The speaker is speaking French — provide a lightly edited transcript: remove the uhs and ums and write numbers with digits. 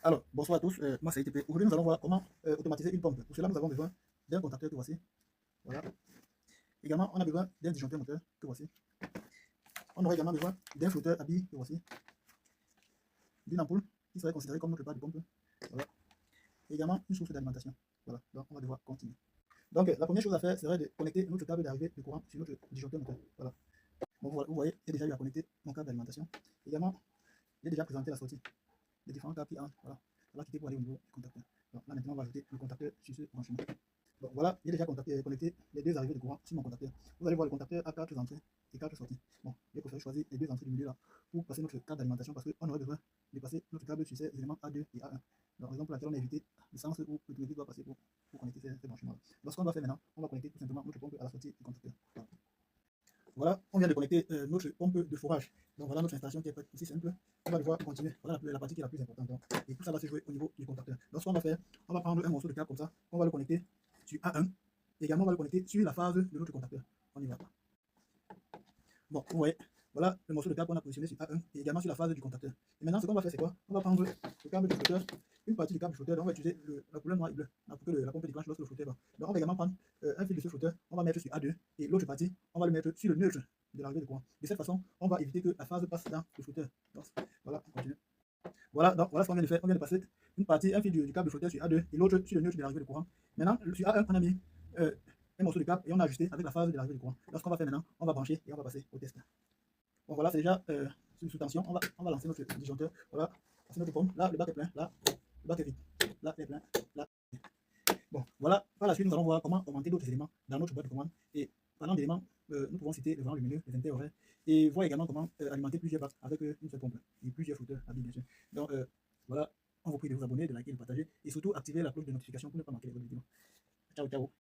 Alors, bonsoir à tous, moi c'est ITP. Aujourd'hui, nous allons voir comment automatiser une pompe. Pour cela, nous avons besoin d'un contacteur que voici. Voilà. Également, on a besoin d'un disjoncteur moteur que voici. On aura également besoin d'un flotteur à billes que voici. D'une ampoule qui serait considérée comme notre barre de pompe. Voilà. Et également une source d'alimentation. Voilà. Donc, on va devoir continuer. Donc, la première chose à faire serait de connecter notre câble d'arrivée de courant sur notre disjoncteur moteur. Voilà. Donc, vous voyez, j'ai déjà eu à connecter mon câble d'alimentation. Également, j'ai déjà présenté la sortie des différents câbles qui entrent. Voilà. On va quitter pour aller au niveau du contacteur. Donc, là, maintenant, on va ajouter le contacteur sur ce branchement. Donc, voilà, j'ai déjà connecté les deux arrivées de courant sur mon contacteur. Vous allez voir, le contacteur a 4 entrées et 4 sorties. Bon, j'ai préféré choisir les deux entrées du milieu là pour passer notre câble d'alimentation parce qu'on aurait besoin de passer notre câble sur ces éléments A2 et A1. Donc, raison pour laquelle on a évité le sens où le tuyau doit passer pour connecter ces branchements là. Donc, ce qu'on va faire maintenant, on va connecter tout simplement notre pompe à la sortie du contacteur. Voilà, on vient de connecter notre pompe de forage. Donc voilà notre installation qui est aussi simple. On va devoir continuer. Voilà la partie qui est la plus importante. Donc. Et tout ça va se jouer au niveau du contacteur. Donc ce qu'on va faire, on va prendre un morceau de câble comme ça. On va le connecter sur A1. Également, on va le connecter sur la phase de notre contacteur. On y va. Bon, vous voyez, voilà le morceau de câble qu'on a positionné sur A1 et également sur la phase du contacteur. Et maintenant, ce qu'on va faire, c'est quoi? On va prendre le câble du flotteur, une partie du câble du flotteur, donc on va utiliser la couleur noire et bleue pour que la pompe déclenche lorsque le flotteur va. Donc on va également prendre un fil de ce flotteur, on va mettre sur A2 et l'autre partie, on va le mettre sur le neutre de l'arrivée de courant. De cette façon, on va éviter que la phase passe dans le flotteur. Donc, voilà, on continue. Voilà, donc voilà ce qu'on vient de faire. On vient de passer une partie, un fil du câble du flotteur sur A2 et l'autre sur le neutre de l'arrivée de courant. Maintenant, sur A1, on a mis un morceau de câble et on a ajusté avec la phase de l'arrivée de courant. Donc ce qu'on va faire maintenant, on va brancher et on va passer au test. Bon voilà, c'est déjà sous tension. On va lancer notre disjoncteur. Voilà, c'est notre pompe. Là, le bac est plein. Là, le bac est vide. Là, il est plein. Là. Bon, voilà. Par la suite, nous allons voir comment augmenter d'autres éléments dans notre boîte de commande. Et parlant d'éléments, nous pouvons citer le vent lumineux, les interhoraires, et voir également comment alimenter plusieurs bacs avec une seule pompe et plusieurs flotteurs à billes, bien sûr. Donc voilà, on vous prie de vous abonner, de liker, de partager et surtout activer la cloche de notification pour ne pas manquer les vidéos. Ciao, ciao.